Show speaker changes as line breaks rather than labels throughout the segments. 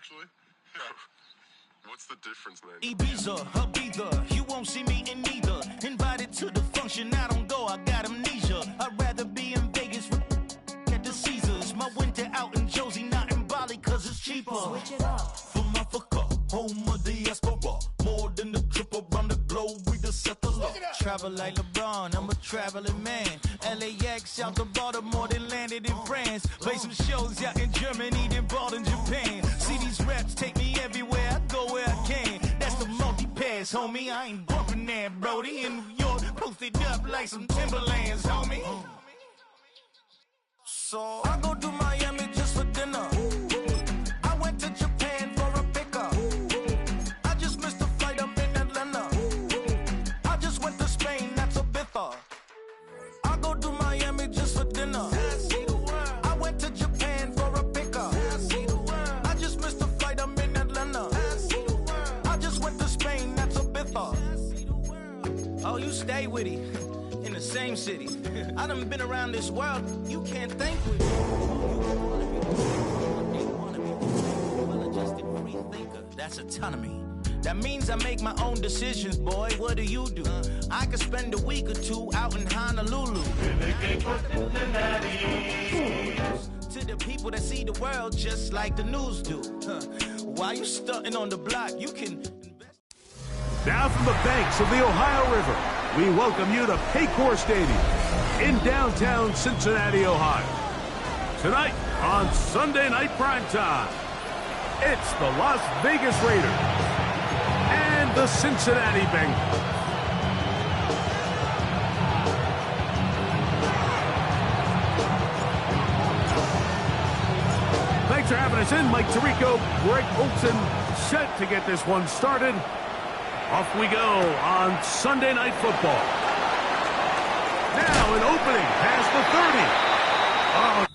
actually. What's the difference, man?
Ibiza, Ibiza, you won't see me in neither. Invited to the function, I don't go, I got amnesia. I'd rather be in Vegas at the Caesars. My winter out in Josie, not in Bali, cause it's cheaper.
Switch it up.
From Africa, home of the diaspora. More than the trip around the globe, we just set the law. Travel like LeBron, I'm a traveling man. LAX out to Baltimore, then landed in France. Play some shows out in Germany, then bought in Japan. See these reps take me everywhere, I go where I can. That's the multi-pass, homie. I ain't bumping that, Brody. In New York, posted up like some Timberlands, homie. So I go to Miami just for dinner. I went to Japan for a pickup. I just missed a flight, I'm in Atlanta. I just went to Spain, that's Ibiza. I go to Miami just for dinner. I went to Japan for a pickup. I just missed a flight, I'm in Atlanta. I just went to Spain, that's Ibiza. Oh, you stay with it. In the same city. I done been around this world. You can't think with me. Well-adjusted free thinker. That's autonomy. That means I make my own decisions, boy. What do you do? I could spend a week or two out in Honolulu. To the people that see the world just like the news do. While you stunting on the block, you can invest.
Now from the banks of the Ohio River, we welcome you to Paycor Stadium in downtown Cincinnati, Ohio. Tonight on Sunday Night Primetime, it's the Las Vegas Raiders and the Cincinnati Bengals. Thanks for having us in. Mike Tirico, Greg Olson, set to get this one started. Off we go on Sunday Night Football. Now an opening past the 30. Oh.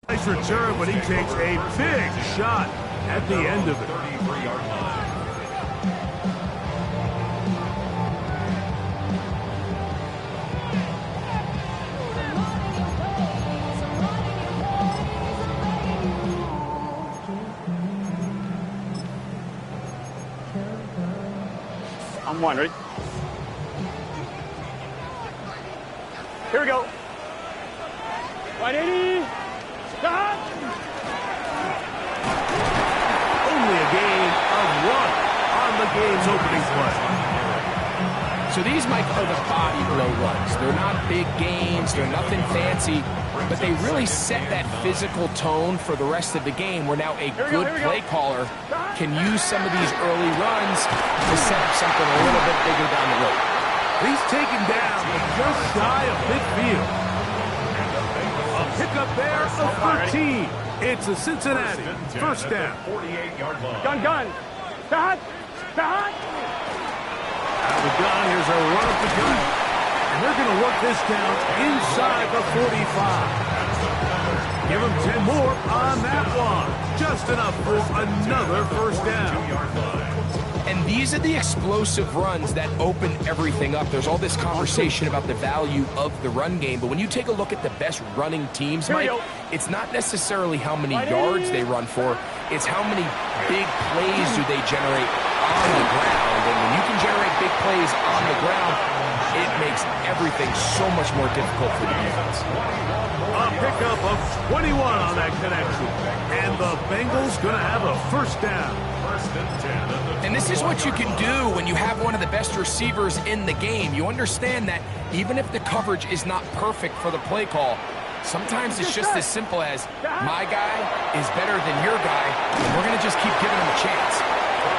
Nice return, but he takes a big shot at the end of it.
I'm one, ready? Here we go. 180. Stop.
Only a gain of 1 on the game's opening play.
So these, Mike, are the body blow runs. They're not big gains, they're nothing fancy, but they really set that physical tone for the rest of the game where now a good play caller can use some of these early runs to set up something a little bit bigger down the road.
He's taken down just shy of midfield. A pickup there of 13. It's a Cincinnati first down.
48-yard line.
Gun. Start.
Out of the gun, here's a run up the gun. And they're going to work this down inside the 45. Give them 10 more on that one. Just enough for another first down.
And these are the explosive runs that open everything up. There's all this conversation about the value of the run game, but when you take a look at the best running teams, Mike, it's not necessarily how many yards they run for, it's how many big plays do they generate on the ground. And when you can generate big plays on the ground, it makes everything so much more difficult for the defense.
A pickup of 21 on that connection. And the Bengals going to have a first down.
And this is what you can do when you have one of the best receivers in the game. You understand that even if the coverage is not perfect for the play call, sometimes it's just as simple as my guy is better than your guy, and we're going to just keep giving him a chance.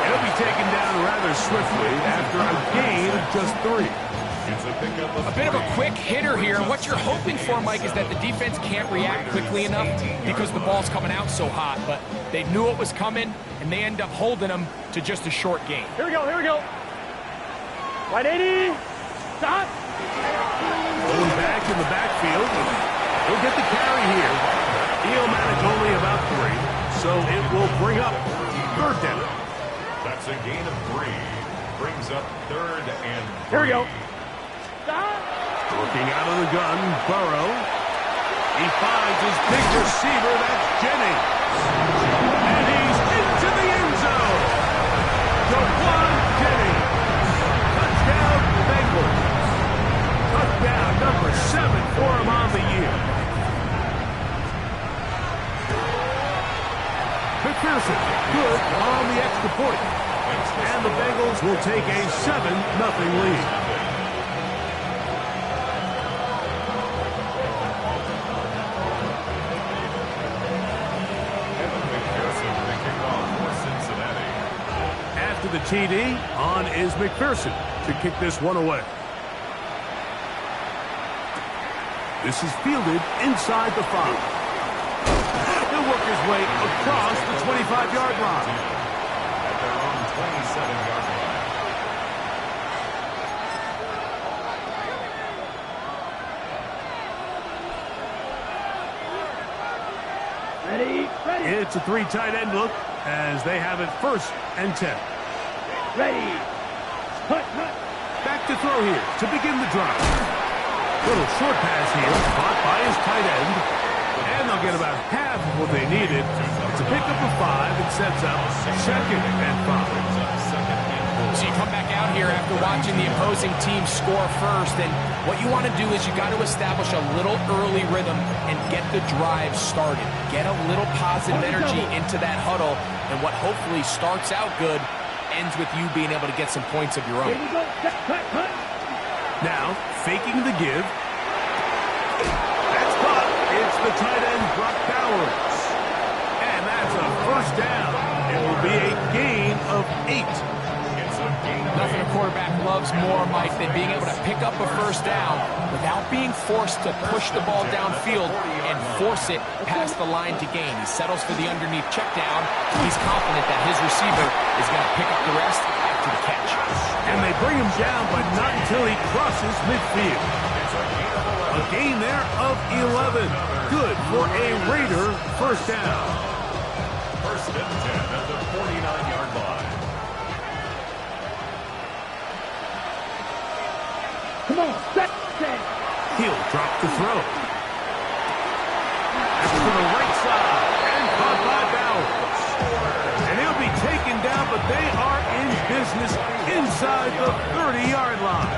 He'll be taken down rather swiftly after a gain of just 3.
It's a pickup of
A bit of a
3.
quick hitter here. What you're hoping for, Mike, is that the defense can't react quickly enough because the ball's coming out so hot. But they knew it was coming, and they end up holding them to just a short gain.
Here we go, here we go. 180. Stop.
Going back in the backfield. He'll get the carry here. He'll manage only about 3, so it will bring up 3rd down.
That's a gain of 3. Brings up 3rd and 3.
Here we go. Stop.
Looking out of the gun, Burrow. He finds his big receiver, that's Jennings. And he's into the end zone. Jawan Jennings. Touchdown, Bengals. Touchdown number 7 for him on the year. McPherson, good on the extra point. And the Bengals will take a 7-0 lead. After the TD, on is McPherson to kick this one away. This is fielded inside the 5. He'll work his way across the 25-yard line.
At their own 27-yard line.
Ready, ready,
It's a 3 tight end look as they have it 1st and 10.
ready. Hut, hut.
Back to throw here to begin the drive. Little short pass here, caught by his tight end. And they'll get about half of what they needed. It's a pickup of 5 and sets up 2nd and 5.
So you come back out here after watching the opposing team score first, and what you want to do is you got to establish a little early rhythm and get the drive started. Get a little positive energy into that huddle, and what hopefully starts out good ends with you being able to get some points of your own.
Here we go. Hut, hut.
Now, faking the give. That's caught. It's the tight end, Brock Bowers. And that's a 1st down. It will be a gain of 8.
Nothing a quarterback loves more, Mike, than being able to pick up a 1st down without being forced to push the ball downfield and force it past the line to gain. He settles for the underneath check down. He's confident that his receiver is going to pick up the rest after the catch.
And they bring him down, but not until he crosses midfield. A gain there of 11. Good for a Raider 1st down.
1st and 10 at the 49-yard line.
Come on, set.
He'll drop the throw. That's to the right side. And caught by Bowers. And he'll be taken down, but they are in business inside the 30-yard line.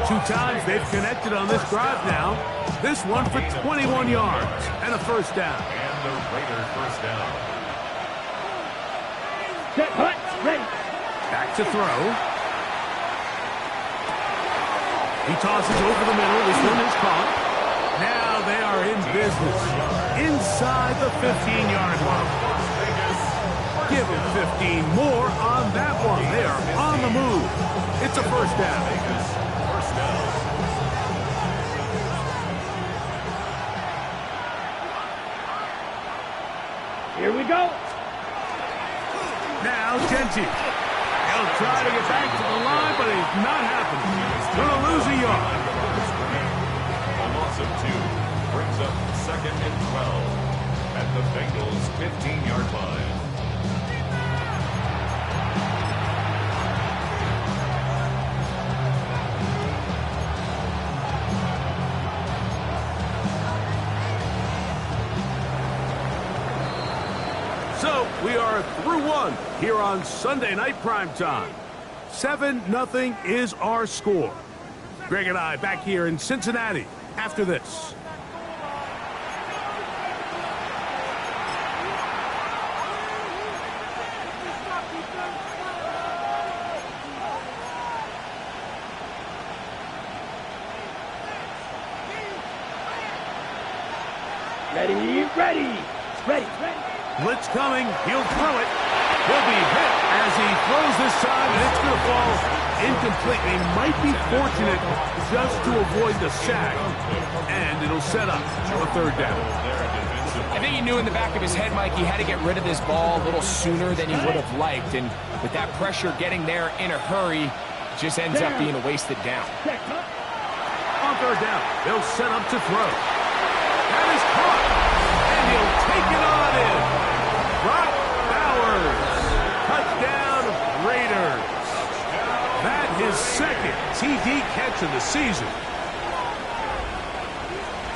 2 times they've connected on this drive now. This one for 21 yards and a 1st down.
And the Raiders 1st down.
Set, hut, ready.
Back to throw. He tosses over the middle. This one is caught. Now they are in business inside the 15-yard line. Give them 15 more on that one. They are on the move. It's a 1st down.
Here we go.
Now Genty. He'll try to get back to the line, but it's not happening. Going to lose a yard.
A loss of 2 brings up 2nd and 12 at the Bengals' 15-yard line.
So we are through 1 here on Sunday Night Primetime. 7-0 is our score. Greg and I back here in Cincinnati after this.
Ready, ready. Ready, ready.
Blitz coming. He'll throw it. He'll be hit as he throws this time, and it's going to fall incomplete. They might be fortunate just to avoid the sack, and it'll set up a third down.
I think he knew in the back of his head, Mike, he had to get rid of this ball a little sooner than he would have liked, and with that pressure getting there in a hurry, it just ends up being a wasted down.
On third down, they'll set up to throw. That is caught, and he'll take it on in. Brock Bowers, touchdown Raiders. That his second TD catch of the season.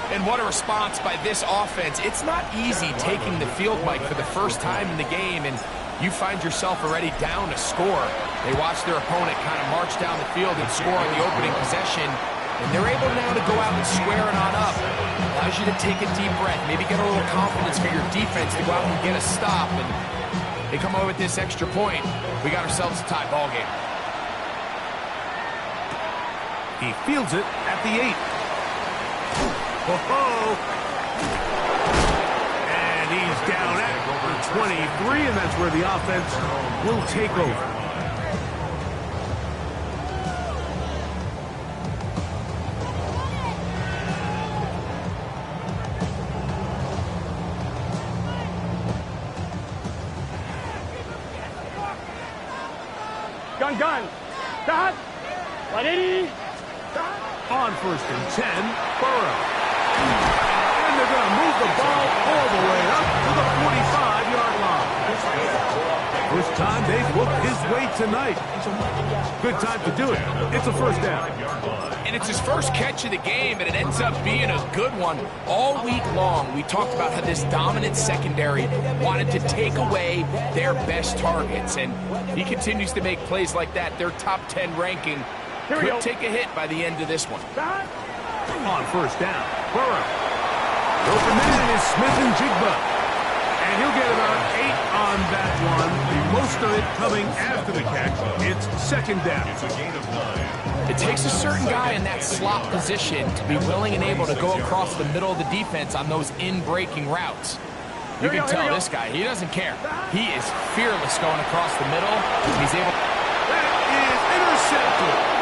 And what a response by this offense. It's not easy taking the field, Mike, for the first time in the game, and you find yourself already down a score. They watch their opponent kind of march down the field and score on the opening possession, and they're able now to go out and square it on up. Allows you to take a deep breath, maybe get a little confidence for your defense to go out and get a stop, and they come away with this extra point. We got ourselves a tie ball game.
He fields it at the 8. Oh, and he's down at 23, and that's where the offense will take over.
Gun. Stop. 180.
On first and 10, Burrow. And they're going to move the ball all the way up to the 45-yard line. First time they've looked his way tonight. Good time to do it. It's a first down.
And it's his first catch of the game, and it ends up being a good one. All week long, we talked about how this dominant secondary wanted to take away their best targets, and he continues to make plays like that. Their top 10 ranking could take a hit by the end of this one.
On first down, Burrow. Open man is Smith-Njigba. And he'll get about 8 on that one. Most of it coming after the catch. It's second down.
It's a gain of 9.
It takes a certain guy in that slot position to be willing and able to go across the middle of the defense on those in-breaking routes. You can tell this guy, he doesn't care. He is fearless going across the middle. He's able.
That is intercepted.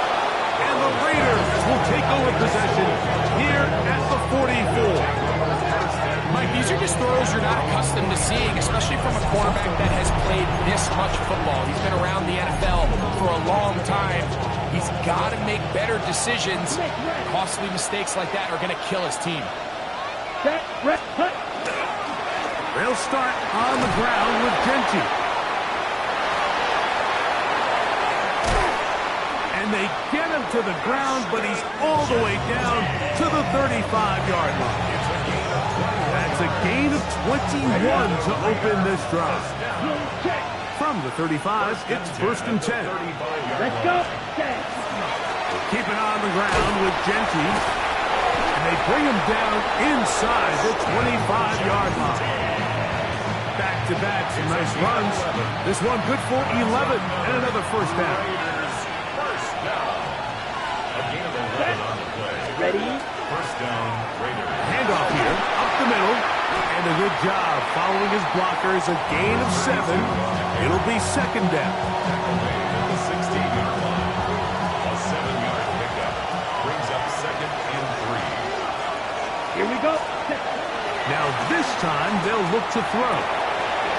And the Raiders will take over possession here at the 44.
Mike, these are just throws you're not accustomed to seeing, especially from a quarterback that has played this much football. He's been around the NFL for a long time. He's got to make better decisions. Costly mistakes like that are going to kill his team.
They'll start on the ground with Genty. And they get him to the ground, but he's all the way down to the 35-yard line. That's a gain of 21 to open this drive. From the 35, it's first and 10.
Let's go.
Keep it on the ground with Genty. And they bring him down inside the 25-yard line. Back-to-back, some nice runs. This one good for 11 and another first down.
First down. A gain of 11 on the play.
Ready?
First down, Raiders.
Handoff here, up the middle. And a good job following his blockers. A gain of 7. It'll be second down.
At the 16-yard line. A 7-yard pickup brings up second and 3.
Here we go.
Now this time they'll look to throw.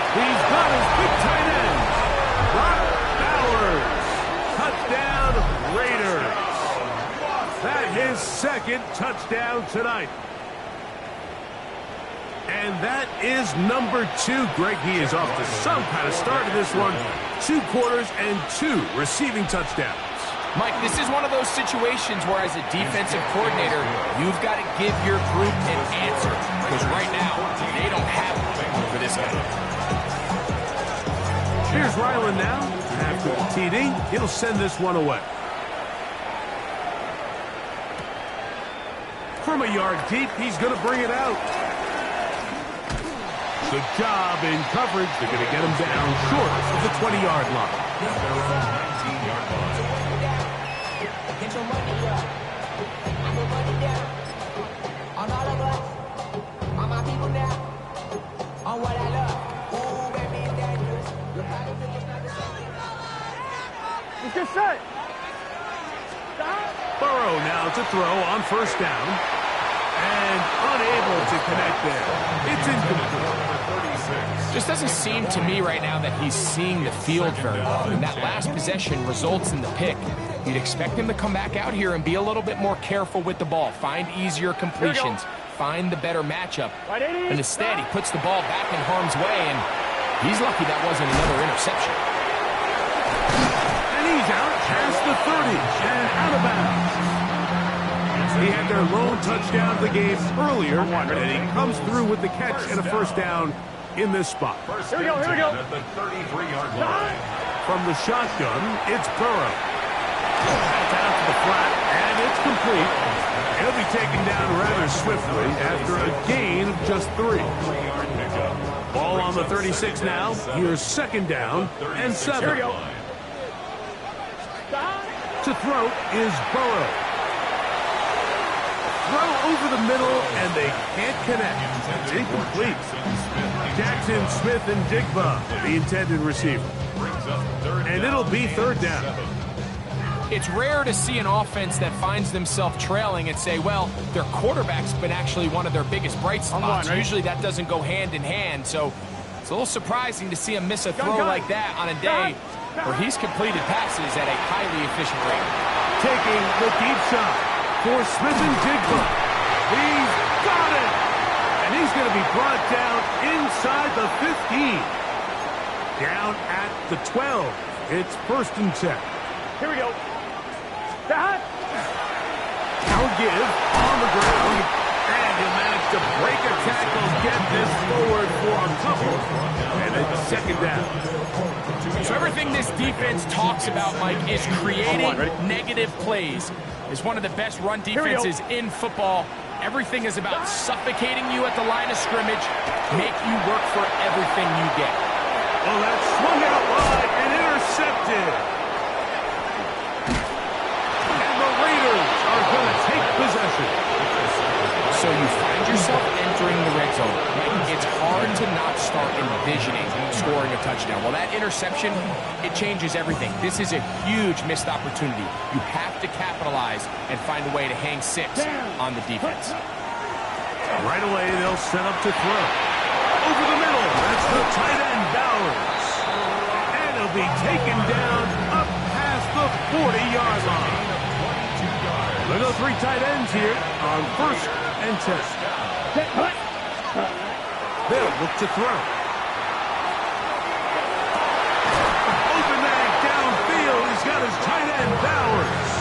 He's got his big tight end. Brock Bowers. Touchdown Raiders. That his second touchdown tonight. And that is number 2. Greg, he is off to some kind of start in this one. 2 quarters and 2 receiving touchdowns.
Mike, this is one of those situations where as a defensive coordinator, you've got to give your group an answer. Because right now, they don't have it for this guy.
Here's Ryland now. After the TD, he'll send this one away. From a yard deep, he's going to bring it out. Good job in coverage. They're going to get him down short of the 20-yard line.
At their own 19-yard line.
Get your money up. I put money down. On all of us. On my people now. On what I love. Ooh, baby, it's dangerous. Look how the niggas not the same.
It's just set.
Burrow now to throw on first down. And unable to connect there. It's incomplete.
Just doesn't seem to me right now that he's seeing the field very well. And that last possession results in the pick. You'd expect him to come back out here and be a little bit more careful with the ball. Find easier completions. Find the better matchup. And instead, he puts the ball back in harm's way, and he's lucky that wasn't another interception.
And he's out past the 30 and out of bounds. He had their lone touchdown of the game earlier, and he comes through with the catch and a first down in this spot.
Here we go. At the 33-yard line.
From the shotgun, it's Burrow. That's out to the flat, and it's complete. He'll be taken down rather swiftly after a gain of just 3.
3-yard pickup.
Ball on the 36 now. Here's second down and 7.
Here we go.
To throw is Burrow. Throw over the middle, and they can't connect. It's incomplete. Jackson Smith-Njigba, the intended receiver. And it'll be third down.
It's rare to see an offense that finds themselves trailing and say, well, their quarterback's been actually one of their biggest bright spots. Usually that doesn't go hand in hand, so it's a little surprising to see him miss a throw like that on a day where he's completed passes at a highly efficient rate.
Taking the deep shot for Smith-Njigba. He's got it! And he's going to be brought down inside the 15. Down at the 12. It's first and 10.
Here we go. That.
Now give on the ground. And he'll manage to break a tackle, get this forward for a couple. And it's second down.
So everything this defense talks about, Mike, is creating negative plays. It's one of the best run defenses in football. Everything is about suffocating you at the line of scrimmage, make you work for everything you get.
Well, that's swung out wide and intercepted. And the Raiders are going to take possession.
So you find yourself entering the red zone. It's hard to not start envisioning scoring a touchdown. Well, that interception, it changes everything. This is a huge missed opportunity. You have to capitalize and find a way to hang 6 on the defense.
Right away, they'll set up to throw. Over the middle, that's the tight end, Bowers. And he'll be taken down up past the 40-yard line. We'll go 3 tight ends here on first and 10. They'll look to throw. Open man downfield. He's got his tight end, Bowers.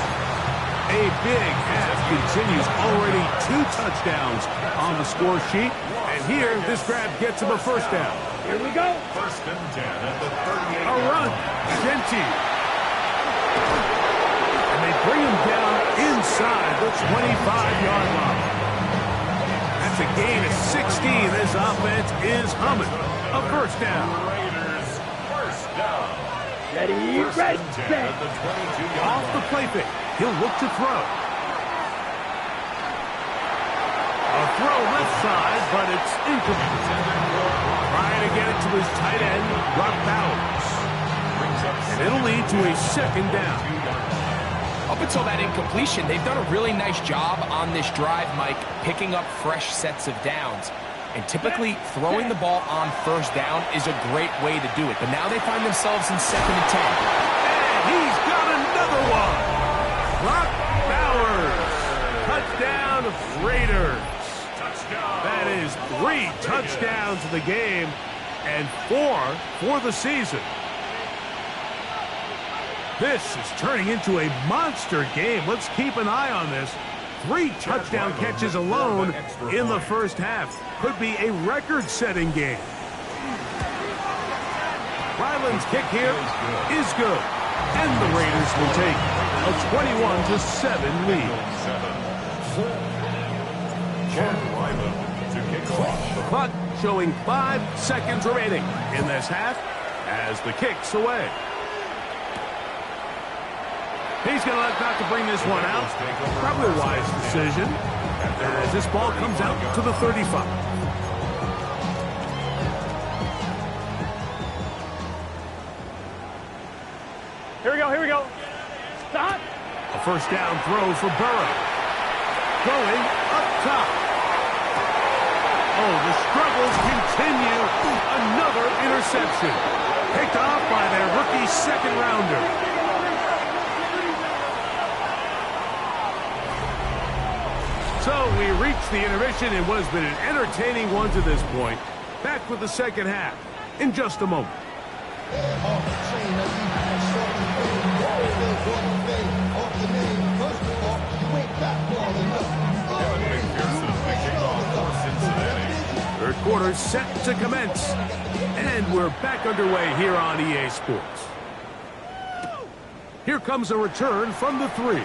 A big half continues. Already 2 touchdowns on the score sheet. And here, this grab gets him a first down.
Here we go.
First and 10 at the 38.
A run. Genty. And they bring him down inside the 25-yard line. That's a gain of 16. This offense is humming. A first down.
Raiders first down.
Ready,
First
red,
and 10
red.
at the 22-yard
Off the play fake. He'll look to throw. A throw left side, but it's incomplete. Trying to get it to his tight end, Brock Bowers. And it'll lead to a second down.
Up until that incompletion, they've done a really nice job on this drive, Mike, picking up fresh sets of downs. And typically, throwing the ball on first down is a great way to do it. But now they find themselves in second and 10.
And he's got another one. Brock Bowers. Touchdown, Raiders. That is 3 touchdowns in the game and 4 for the season. This is turning into a monster game. Let's keep an eye on this. 3 touchdown catches alone in the first half. Could be a record-setting game. Ryland's kick here is good. And the Raiders will take a 21-7 lead.
Chad Ryland to kick off.
The clock showing 5 seconds remaining in this half as the kick's away. He's going to elect not to bring this one out. Probably a wise decision as this ball comes out to the 35.
Here we go. Stop.
A first down throw for Burrow. Going up top. Oh, the struggles continue. Another interception. Picked off by their rookie second-rounder. So we reached the intermission in what has been an entertaining one to this point. Back with the second half in just a moment. Third quarter set to commence. And we're back underway here on EA Sports. Here comes a return from the 3.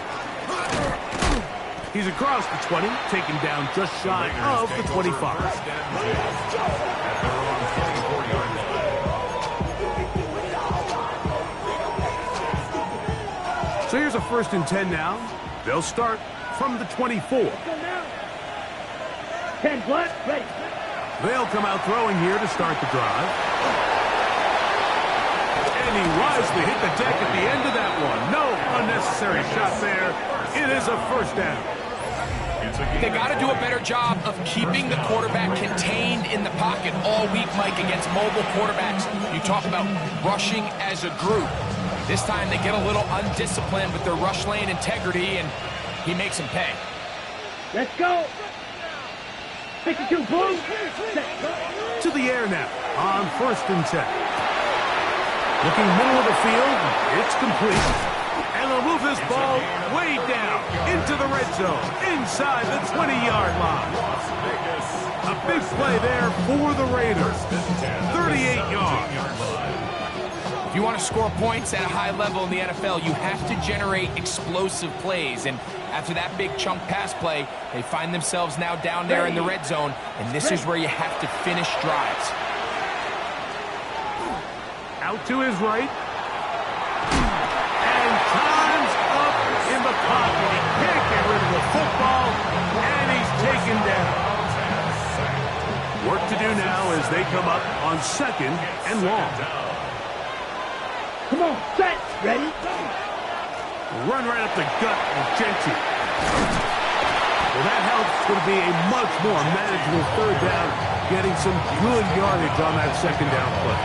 He's across the 20, taken down just shy of the 25. So here's a 1st and 10 now. They'll start from the 24.
10 flat, ready.
They'll come out throwing here to start the drive. And he wisely hit the deck at the end of that one. No unnecessary shot there. It is a first down.
They got to do a better job of keeping the quarterback contained in the pocket all week, Mike, against mobile quarterbacks. You talk about rushing as a group. This time they get a little undisciplined with their rush lane integrity, and he makes them pay.
Let's go. 52 blue.
To the air now on 1st and 10. Looking middle of the field, it's complete. And they'll move this ball way down into the red zone, inside the 20-yard line. A big play there for the Raiders. 38 yards.
If you want to score points at a high level in the NFL, you have to generate explosive plays. And after that big chunk pass play, they find themselves now down there in the red zone. And this is where you have to finish drives.
Out to his right. Time's up in the pocket. He can't get rid of the football, and he's taken down. Work to do now as they come up on 2nd and long.
Come on, set, ready.
Run right up the gut with Genty. Well, that helps to be a much more manageable 3rd down, getting some good yardage on that 2nd down play.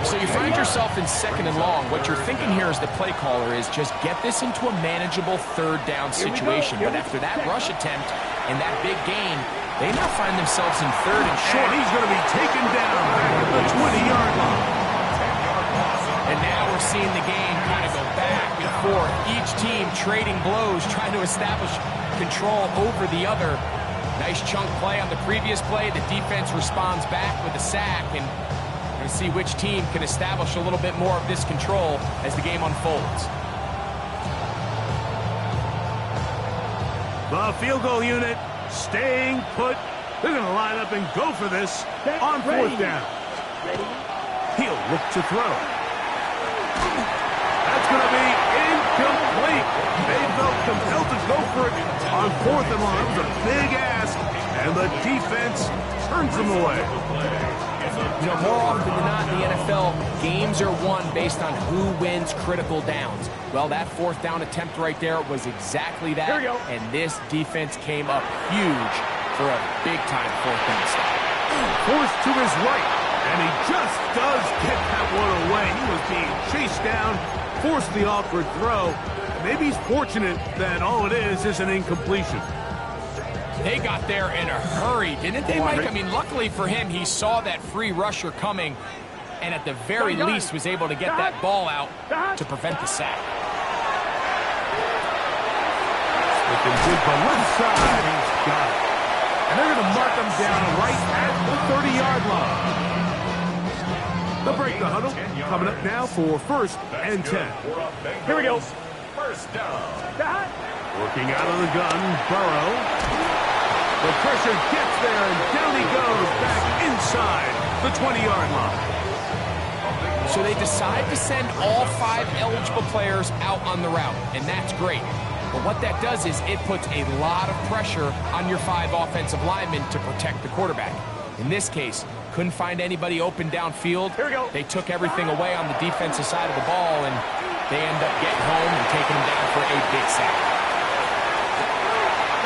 So you find yourself in 2nd and long. What you're thinking here as the play caller is just get this into a manageable 3rd down situation. But after that rush attempt and that big gain, they now find themselves in 3rd and short.
And he's going to be taken down back at the 20-yard line.
And now we're seeing the game kind of go back and forth. Each team trading blows, trying to establish control over the other. Nice chunk play on the previous play. The defense responds back with a sack, and see which team can establish a little bit more of this control as the game unfolds.
The field goal unit staying put. They're going to line up and go for this on 4th down. He'll look to throw. That's going to be incomplete. They felt compelled to go for it on 4th and long. It was a big ask, and the defense turns them away.
You know, more often than not in the NFL, games are won based on who wins critical downs. Well, that 4th down attempt right there was exactly that, and this defense came up huge for a big-time 4th down stop.
Forced to his right, and he just does get that one away. He was being chased down, forced the awkward throw. Maybe he's fortunate that all it is an incompletion.
They got there in a hurry, didn't they, Mike? I mean, luckily for him, he saw that free rusher coming and at the very least was able to get that ball out to prevent the sack.
Looking good to the left side. He's got it. And they're going to mark him down right at the 30-yard line. They'll break the huddle. Coming up now for 1st and 10.
Here we go.
First down.
Working out of the gun, Burrow. The pressure gets there, and down he goes back inside the 20-yard line.
So they decide to send all 5 eligible players out on the route, and that's great. But what that does is it puts a lot of pressure on your 5 offensive linemen to protect the quarterback. In this case, couldn't find anybody open downfield.
Here we go.
They took everything away on the defensive side of the ball, and they end up getting home and taking him down for a that sack.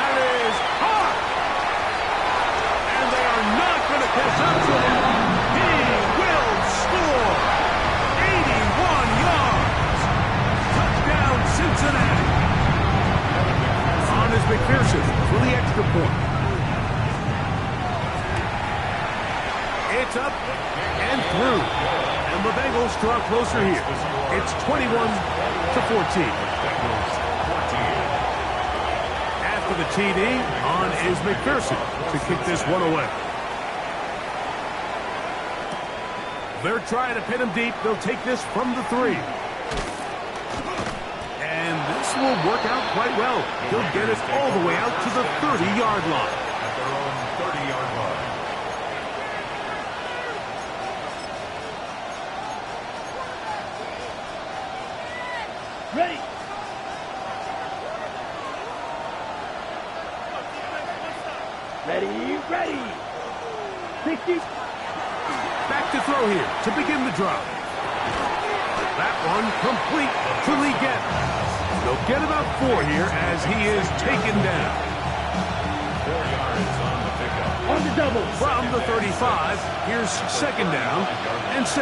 That is hard. And they are not going to catch up to him. He will score. 81 yards. Touchdown, Cincinnati. On is McPherson for the extra point. It's up and through. And the Bengals draw closer here. It's 21-14. After the TD, on is McPherson to kick this one away. They're trying to pin him deep. They'll take this from the 3. And this will work out quite well. He'll get it all the way out to the 30-yard line.
At their own 30-yard line.
Ready. Ready, ready. 60.
Back to throw here to begin the drive. That one complete to Lee Getty. They'll get about 4 here as he is taken down.
4 yards on the pickup.
On the double.
From the 35, here's second down and 6.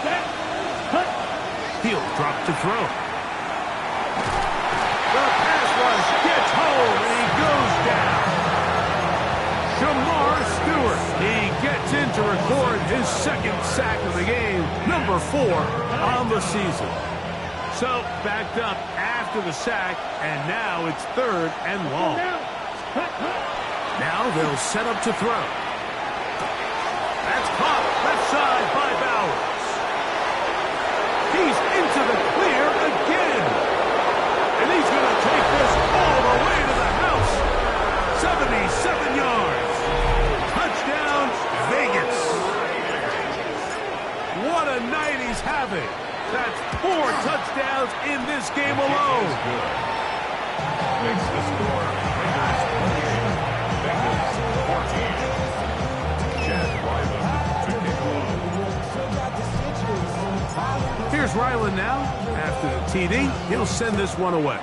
Set. Cut.
He'll drop to throw. The pass rush gets home and he goes down. Shamar Stewart. He gets in to record his second sack of the game, number 4 on the season. So backed up after the sack, and now it's 3rd and long. Now they'll set up to throw. That's caught left side by Bowers. He's into the clear again. And he's going to take this all the way to the house. 77 yards. Touchdown, Vegas. What a night he's having. That's 4 touchdowns in this game alone.
Makes the score Raiders 28, Bengals 14. Chad Ryland to kick off.
Here's Ryland now. After the TD, he'll send this one away.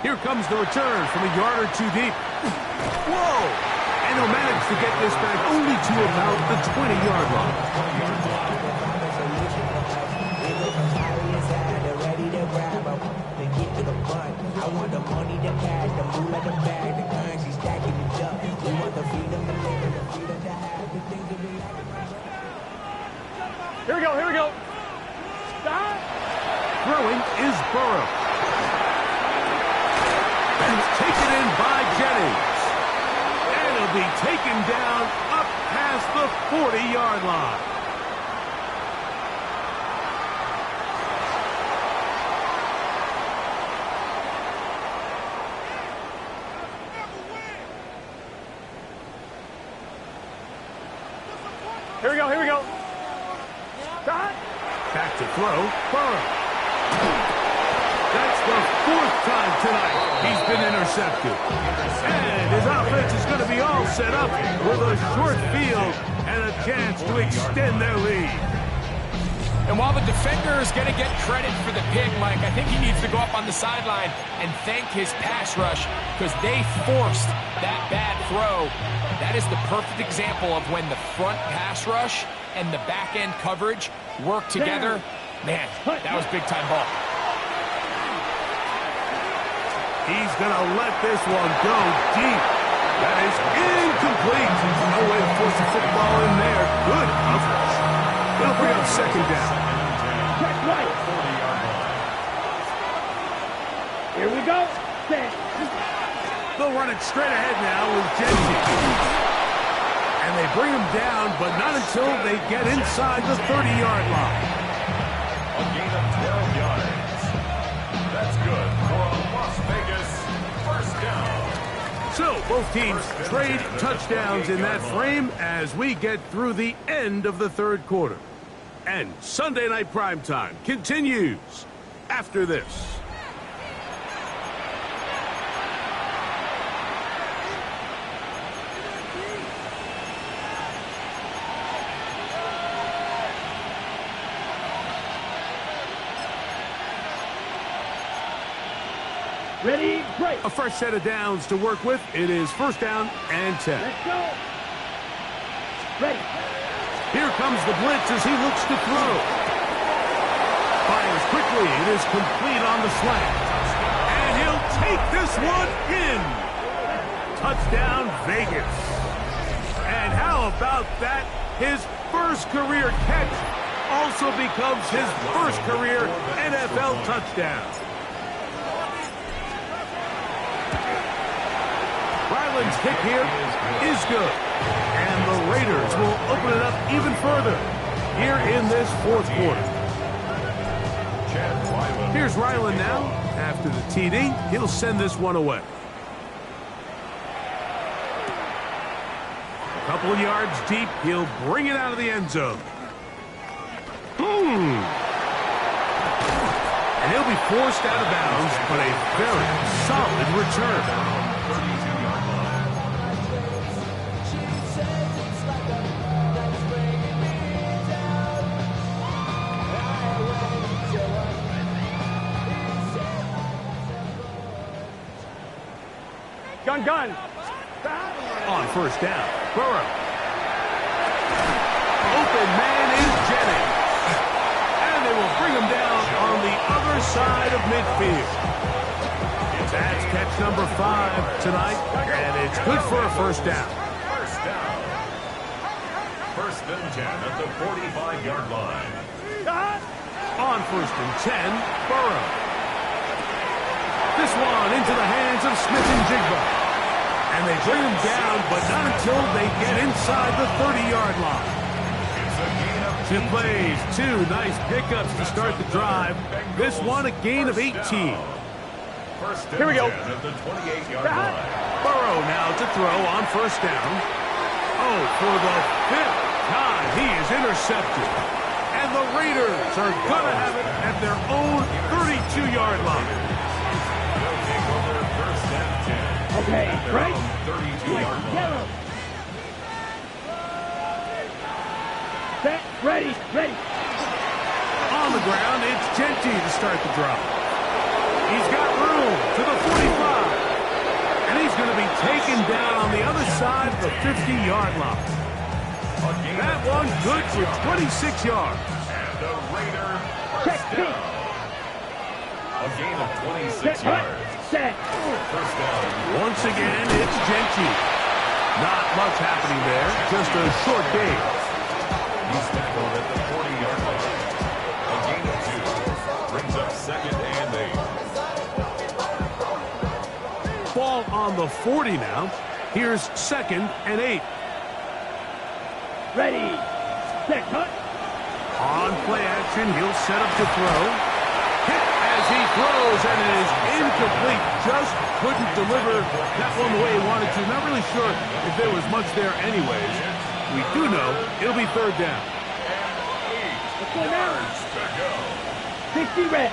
Here comes the return from a yard or 2 deep. Whoa! And he'll manage to get this back only to about the 20-yard line.
Here we go, here we go. Stop.
Throwing is Burrow. And it's taken in by Jennings. And he'll be taken down up past the 40-yard line.
Here we go, here we go. Stop.
Back to throw, Burrow. That's the 4th time tonight he's been intercepted. And his offense is going to be all set up with a short field and a chance to extend their lead.
And while the defender is going to get credit for the pick, Mike, I think he needs to go up on the sideline and thank his pass rush because they forced that bad throw. That is the perfect example of when the front pass rush and the back end coverage work together. Man, that was big-time ball.
He's going to let this one go deep. That is incomplete. No way to force the football in there. Good coverage. They'll bring up second down.
Check right. Here we go. Set.
They'll run it straight ahead now with Jenkins. And they bring him down, but not until they get inside the 30-yard line.
A gain of 12 yards. That's good for a Las Vegas first down.
So both teams trade touchdowns in that frame as we get through the end of the 3rd quarter. And Sunday Night Primetime continues after this.
Ready, break.
A fresh set of downs to work with. It is first down and 10.
Let's go. Ready.
Here comes the blitz as he looks to throw. Fires quickly. It is complete on the slant. And he'll take this one in. Touchdown, Vegas. And how about that? His first career catch also becomes his first career NFL touchdown. Ryland's kick here is good. And the Raiders will open it up even further here in this fourth quarter. Here's Ryland now. After the TD, he'll send this one away. A couple of yards deep, he'll bring it out of the end zone. And he'll be forced out of bounds, but a very solid return.
Gun.
On first down, Burrow. Open man is Jennings. And they will bring him down on the other side of midfield. That's catch number 5 tonight, and it's good for a first down.
First down. First and 10 at the 45-yard line.
On first and 10, Burrow. This one into the hands of Smith and Jigba. And they bring him down, but not until they get inside the 30-yard line. Two plays, 2 nice pickups to start the drive. This one a gain of 18.
Here we go.
At the 28-yard line.
Burrow now to throw on first down. Oh, for the 5th time, he is intercepted. And the Raiders are going to have it at their own 32-yard line.
Okay, right?
32-yard line.
Set, ready.
On the ground, it's Genty to start the drive. He's got room to the 45. And he's going to be taken down on the other side of the 50-yard line. That one good for 26 yards.
And the Raider
Check
first down. A gain of 26 yards.
Set.
First down.
Once again, it's Genty. Not much happening there, just a short gain.
He's tackled at the 40-yard line. A gain of 2. Brings up second and 8.
Ball on the 40 now. Here's second and 8.
Ready. Set, cut.
On play action, he'll set up to throw. Hit as he throws, and it is incomplete. Just couldn't deliver that one the way he wanted to. Not really sure if there was much there anyways. We do know it'll be third down.
Let's go now. 60 red.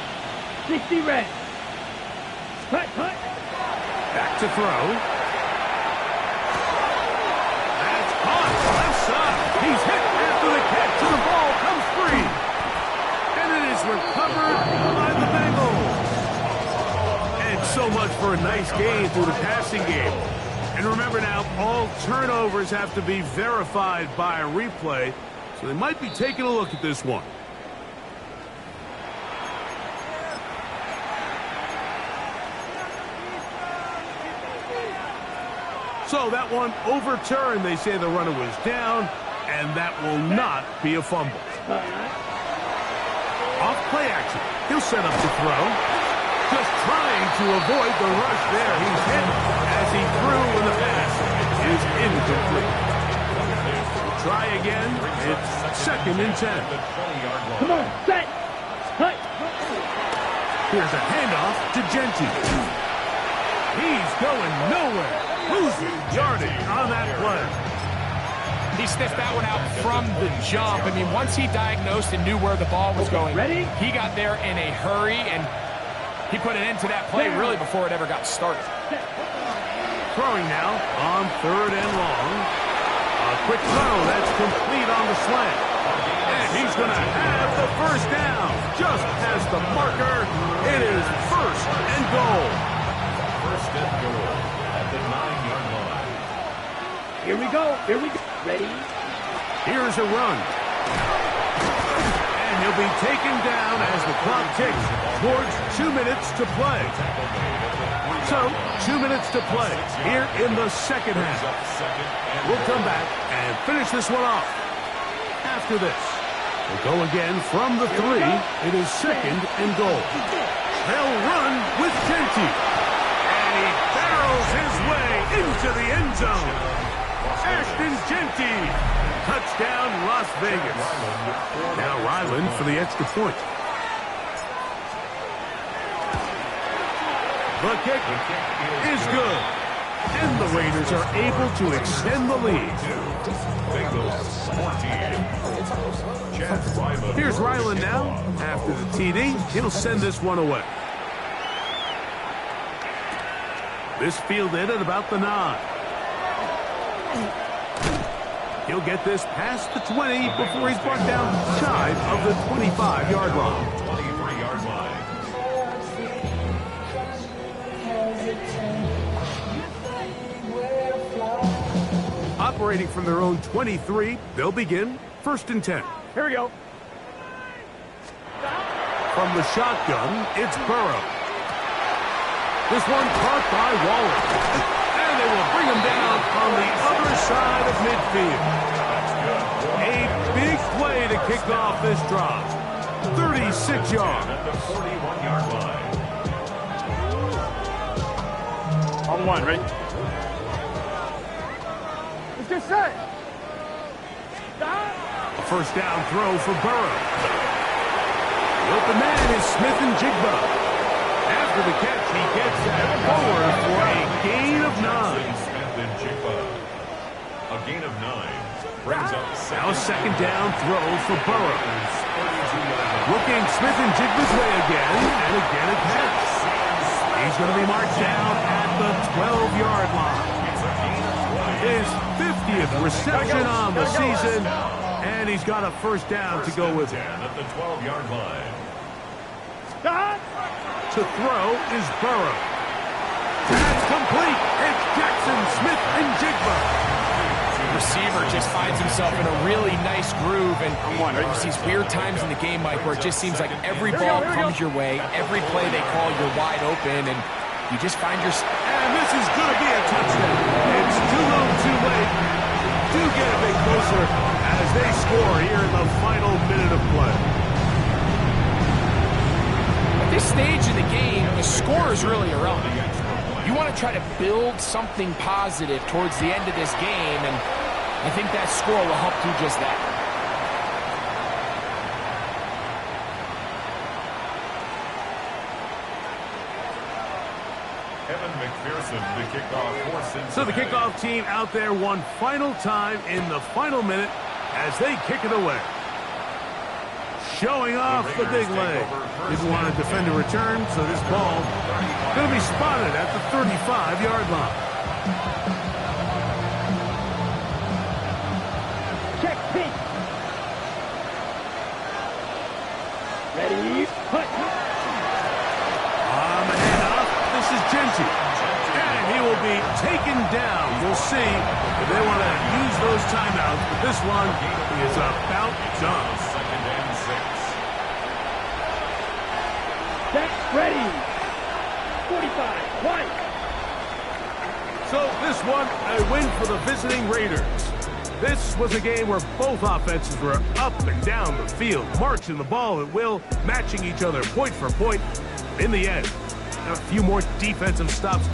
Cut.
Back to throw. That's caught. Left side. He's hit after the catch, and the ball comes free. And it is recovered by the Bengals. And so much for a nice gain through the passing game. And remember now, all turnovers have to be verified by a replay, so they might be taking a look at this one. So that one overturned. They say the runner was down, and that will not be a fumble. Off play action. He'll set up to throw. Just trying to avoid the rush there. He's hit as he threw when the pass is incomplete. Try again. It's second and 10.
Come on, set. Cut.
Here's a handoff to Genty. He's going nowhere. Losing yardage on that play.
He sniffed that one out from the jump. I mean, once he diagnosed and knew where the ball was going,
ready?
He got there in a hurry, and he put an end to that play really before it ever got started.
Throwing now on third and long. A quick throw that's complete on the slant. And he's going to have the first down. Just as the marker, it is first and goal.
Here we go. Here we go. Ready?
Here's a run. And he'll be taken down as the clock ticks towards 2 minutes to play. So, 2 minutes to play here in the second half. We'll come back and finish this one off. After this, we'll go again from the 3. It is second and goal. They'll run with Genty. And he barrels his way into the end zone. Ashton Genty. Touchdown, Las Vegas. Now Ryland for the extra point. The kick is good. And the Raiders are able to extend the lead. Here's Ryland now. After the TD, he'll send this one away. This fielded at about the 9. He'll get this past the 20 before he's brought down shy of the 25-yard line.
23-yard line.
Operating from their own 23, they'll begin 1st and 10.
Here we go.
From the shotgun, it's Burrow. This one caught by Waller. And they will bring him down on the other side of midfield. A big play to kick off this drive. 36 yards.
At the 41-yard line.
On 1, right? Let's get set.
A first down throw for Burrow. The open man is Smith and Jigba. After the catch, he gets that forward for a gain of 9.
Smith and Jigba. A gain of 9. Brings up
Now a second down throw for Burrow.
32-yard line.
Looking Smith and Jigba's way again, and again a pass. He's going to be marked down at the 12-yard line. His 50th reception on the season, and he's got a first down to go with it.
At the 12-yard line.
To throw is Burrow. That's complete. It's Jackson Smith and Jigba.
Receiver just finds himself in a really nice groove, and there's these weird times in the game, Mike, where it just seems like every ball comes your way, every play they call, you're wide open, and you just find yourself.
And this is going to be a touchdown. It's too little, too late. Do get a bit closer as they score here in the final minute of play.
At this stage in the game, the score is really irrelevant. You want to try to build something positive towards the end of this game, and I think that score will help do just that.
Evan McPherson, the kickoff for Cincinnati.
So the kickoff team out there one final time in the final minute as they kick it away. Showing off the big leg. Didn't want to defend a return, so this ball going to be spotted at the 35-yard line.
Check pitch. Ready? Put.
On the handoff, this is Genty. And he will be taken down. We'll see if they want to use those timeouts, but this one is about done.
2nd and 6.
Set. Ready. 45. 1.
So this one, a win for the visiting Raiders. This was a game where both offenses were up and down the field, marching the ball at will, matching each other point for point. In the end, a few more defensive stops.